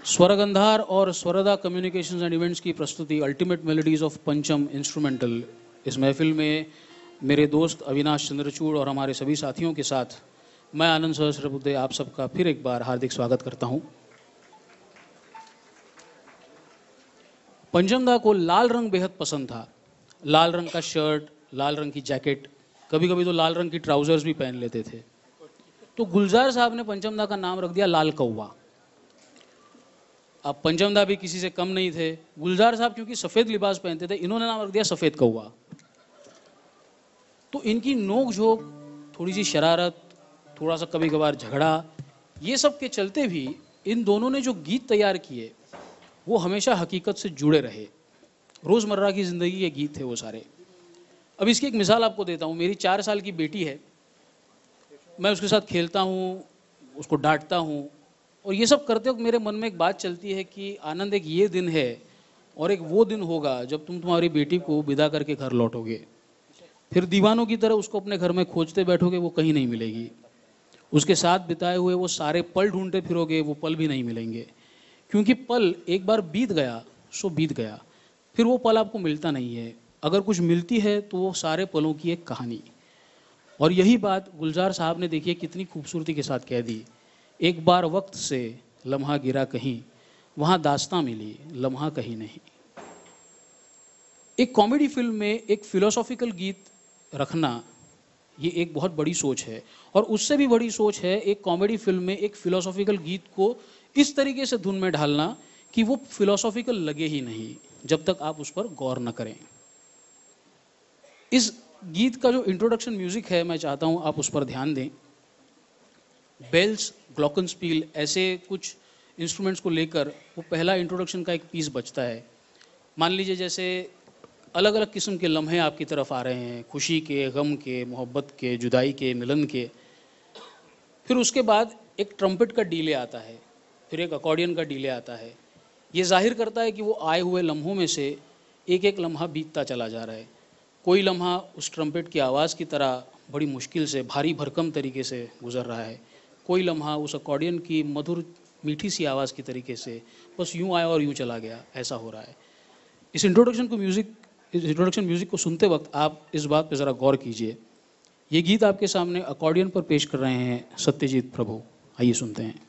स्वरगंधार और Swarda communications and events की प्रस्तुति अल्टीमेट मेलोडीज ऑफ पंचम इंस्ट्रूमेंटल। इस महफिल में मेरे दोस्त अविनाश चंद्रचूड़ और हमारे सभी साथियों के साथ मैं आनंद सहस्रबुद्धे आप सबका फिर एक बार हार्दिक स्वागत करता हूं। पंचम दा को लाल रंग बेहद पसंद था। लाल रंग का शर्ट, लाल रंग की जैकेट, कभी कभी तो लाल रंग की ट्राउजर्स भी पहन लेते थे। तो गुलजार साहब ने पंचम दा का नाम रख दिया लाल कौवा। अब पंचम दा भी किसी से कम नहीं थे। गुलजार साहब क्योंकि सफ़ेद लिबास पहनते थे, इन्होंने नाम रख दिया सफ़ेद कौवा। तो इनकी नोक झोंक, थोड़ी सी शरारत, थोड़ा सा कभी कभार झगड़ा, ये सब के चलते भी इन दोनों ने जो गीत तैयार किए वो हमेशा हकीकत से जुड़े रहे। रोज़मर्रा की ज़िंदगी के गीत थे वो सारे। अब इसकी एक मिसाल आपको देता हूँ। मेरी 4 साल की बेटी है, मैं उसके साथ खेलता हूँ, उसको डांटता हूँ, और ये सब करते वक्त मेरे मन में एक बात चलती है कि आनंद, एक ये दिन है और एक वो दिन होगा जब तुम तुम्हारी बेटी को विदा करके घर लौटोगे। फिर दीवानों की तरह उसको अपने घर में खोजते बैठोगे, वो कहीं नहीं मिलेगी। उसके साथ बिताए हुए वो सारे पल ढूंढते फिरोगे, वो पल भी नहीं मिलेंगे। क्योंकि पल एक बार बीत गया सो बीत गया, फिर वो पल आपको मिलता नहीं है। अगर कुछ मिलती है तो वो सारे पलों की एक कहानी। और यही बात गुलजार साहब ने देखिए कितनी खूबसूरती के साथ कह दी। एक बार वक्त से लम्हा गिरा कहीं, वहाँ दास्तां मिली लम्हा कहीं नहीं। एक कॉमेडी फिल्म में एक फिलोसॉफिकल गीत रखना, ये एक बहुत बड़ी सोच है। और उससे भी बड़ी सोच है एक कॉमेडी फिल्म में एक फिलोसॉफिकल गीत को इस तरीके से धुन में ढालना कि वो फिलोसॉफिकल लगे ही नहीं जब तक आप उस पर गौर न करें। इस गीत का जो इंट्रोडक्शन म्यूजिक है, मैं चाहता हूँ आप उस पर ध्यान दें। बेल्स, ग्लॉकनस्पील, ऐसे कुछ इंस्ट्रूमेंट्स को लेकर वो पहला इंट्रोडक्शन का एक पीस बजता है। मान लीजिए जैसे अलग अलग किस्म के लम्हे आपकी तरफ आ रहे हैं, खुशी के, गम के, मोहब्बत के, जुदाई के, मिलन के। फिर उसके बाद एक ट्रम्पेट का डीले आता है, फिर एक अकॉर्डियन का डीले आता है। ये जाहिर करता है कि वो आए हुए लम्हों में से एक एक लम्हा बीतता चला जा रहा है। कोई लम्हा उस ट्रम्पेट की आवाज़ की तरह बड़ी मुश्किल से, भारी भरकम तरीके से गुजर रहा है। कोई लम्हा उस अकॉर्डियन की मधुर मीठी सी आवाज़ की तरीके से बस यूं आया और यूं चला गया, ऐसा हो रहा है। इस इंट्रोडक्शन म्यूज़िक को सुनते वक्त आप इस बात पे ज़रा गौर कीजिए। ये गीत आपके सामने अकॉर्डियन पर पेश कर रहे हैं सत्यजीत प्रभु। आइए सुनते हैं।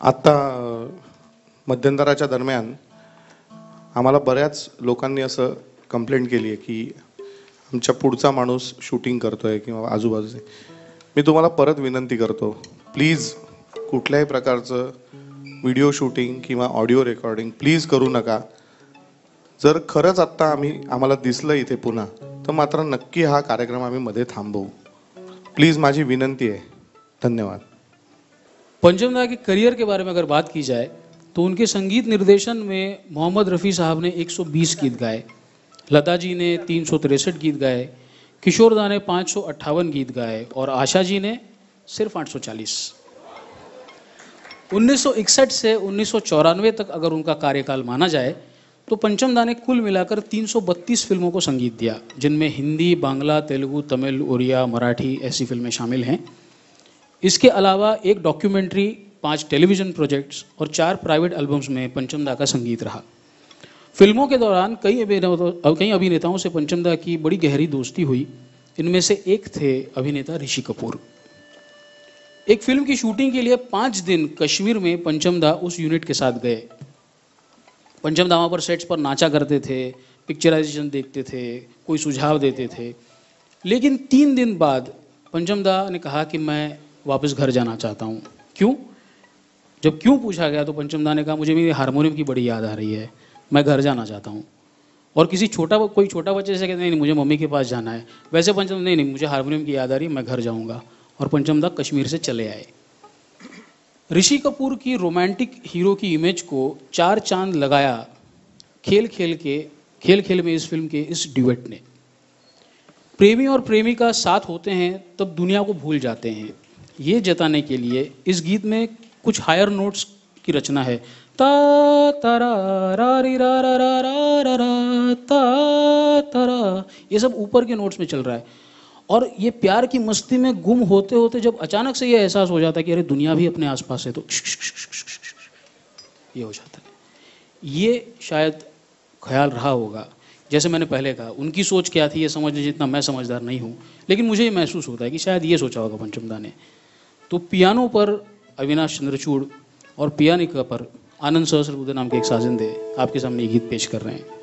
आत्ता मध्यंतराच्या दरम्यान आम्हाला बऱ्याच लोकांनी असं कंप्लेंट केली आहे की आमच्या पुढचा माणूस शूटिंग करतोय किंवा आजूबाजूचे. मी तुम्हाला परत विनंती करतो, प्लीज कुठल्याही प्रकारचं व्हिडिओ शूटिंग किंवा ऑडिओ रेकॉर्डिंग प्लीज करू नका. जर खरंच आत्ता आम्हाला दिसलं इथे पुन्हा, तर मात्र नक्की हा कार्यक्रम आम्ही मध्ये थांबवू. प्लीज माझी विनंती आहे. धन्यवाद. पंचम दा के करियर के बारे में अगर बात की जाए तो उनके संगीत निर्देशन में मोहम्मद रफ़ी साहब ने 120 गीत गाए, लता जी ने 363 गीत गाए, किशोर दा ने 558 गीत गाए और आशा जी ने सिर्फ 840. 1961 से 1994 तक अगर उनका कार्यकाल माना जाए तो पंचम दा ने कुल मिलाकर 332 फिल्मों को संगीत दिया, जिनमें हिंदी, बांग्ला, तेलुगु, तमिल, उड़िया, मराठी ऐसी फिल्में शामिल हैं. इसके अलावा एक डॉक्यूमेंट्री, 5 टेलीविज़न प्रोजेक्ट्स और 4 प्राइवेट एल्बम्स में पंचम दा का संगीत रहा. फिल्मों के दौरान कई अभिनेताओं से पंचम दा की बड़ी गहरी दोस्ती हुई. इनमें से एक थे अभिनेता ऋषि कपूर. एक फिल्म की शूटिंग के लिए 5 दिन कश्मीर में पंचम दा उस यूनिट के साथ गए. पंचम दा वहाँ पर सेट्स पर नाचा करते थे, पिक्चराइजेशन देखते थे, कोई सुझाव देते थे. लेकिन 3 दिन बाद पंचम दा ने कहा कि मैं वापस घर जाना चाहता हूँ. क्यों? जब क्यों पूछा गया तो पंचम दा ने कहा मुझे मेरी हारमोनियम की बड़ी याद आ रही है, मैं घर जाना चाहता हूँ. और कोई छोटा बच्चे से कहते नहीं मुझे मम्मी के पास जाना है, वैसे पंचम नहीं मुझे हारमोनियम की याद आ रही है, मैं घर जाऊँगा. और पंचम दा कश्मीर से चले आए. ऋषि कपूर की रोमांटिक हीरो की इमेज को 4 चांद लगाया खेल खेल में इस फिल्म के इस ड्यूएट ने. प्रेमी और प्रेमिका साथ होते हैं तब दुनिया को भूल जाते हैं, ये जताने के लिए इस गीत में कुछ हायर नोट्स की रचना है. ता तारा रा री रा रा रा रा रा ता तारा, ये सब ऊपर के नोट्स में चल रहा है. और ये प्यार की मस्ती में गुम होते होते जब अचानक से ये एहसास हो जाता है कि अरे दुनिया भी अपने आसपास है, तो ये हो जाता है. ये शायद ख्याल रहा होगा. जैसे मैंने पहले कहा, उनकी सोच क्या थी ये समझने जितना मैं समझदार नहीं हूँ, लेकिन मुझे ये महसूस होता है कि शायद ये सोचा होगा पंचम दा ने. तो पियानो पर अविनाश चंद्रचूड़ और पियानिका पर आनंद सहस्रबुद्धे नाम के एक साजिंदे आपके सामने ये गीत पेश कर रहे हैं.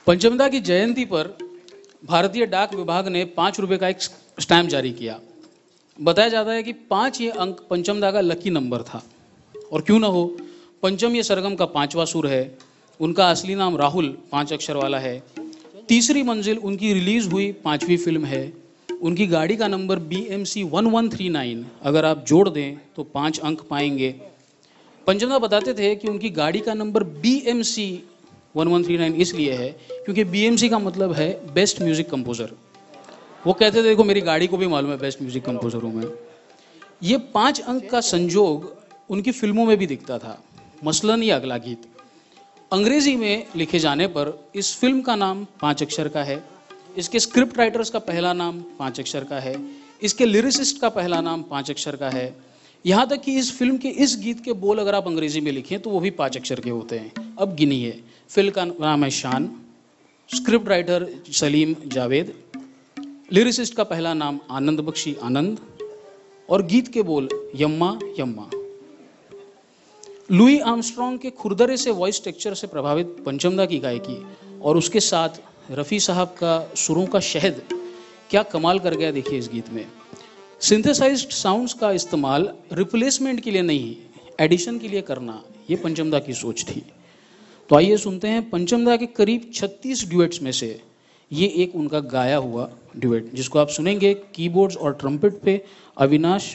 पंचमदा की जयंती पर भारतीय डाक विभाग ने 5 रुपए का एक स्टैम्प जारी किया। बताया जाता है कि 5 ये अंक पंचमदा का लकी नंबर था। और क्यों ना हो, पंचम ये सरगम का 5वां सुर है। उनका असली नाम राहुल 5 अक्षर वाला है। तीसरी मंजिल उनकी रिलीज हुई 5वीं फिल्म है। उनकी गाड़ी का नंबर BMC 1139, अगर आप जोड़ दें तो 5 अंक पाएंगे। पंचमदा बताते थे कि उनकी गाड़ी का नंबर BMC 1139 इसलिए है क्योंकि BMC का मतलब है बेस्ट म्यूजिक कंपोजर। वो कहते थे देखो मेरी गाड़ी को भी मालूम है बेस्ट म्यूजिक कंपोजर हूँ मैं। ये 5 अंक का संजोग उनकी फिल्मों में भी दिखता था। मसलन ये अगला गीत अंग्रेजी में लिखे जाने पर इस फिल्म का नाम 5 अक्षर का है। इसके स्क्रिप्ट राइटर्स का पहला नाम 5 अक्षर का है। इसके लिरिसिस्ट का पहला नाम 5 अक्षर का है। यहाँ तक कि इस फिल्म के इस गीत के बोल अगर आप अंग्रेजी में लिखें तो वो भी 5 अक्षर के होते हैं। अब गिनिए, फिल्म का नाम है शान, script writer Salim Javed, lyricist का पहला नाम आनंद बख्शी आनंद, और गीत के बोल यम्मा यम्मा। लुई आर्मस्ट्रॉन्ग के खुरदरे से वॉइस टेक्सचर से प्रभावित पंचमदा की गायकी और उसके साथ रफ़ी साहब का सुरों का शहद क्या कमाल कर गया देखिए इस गीत में। सिंथेसाइज्ड साउंड्स का इस्तेमाल रिप्लेसमेंट के लिए नहीं, एडिशन के लिए करना, ये पंचमदा की सोच थी। तो आइए सुनते हैं पंचमदा के करीब 36 ड्यूएट्स में से ये एक उनका गाया हुआ ड्यूएट, जिसको आप सुनेंगे कीबोर्ड्स और ट्रम्पेट पे अविनाश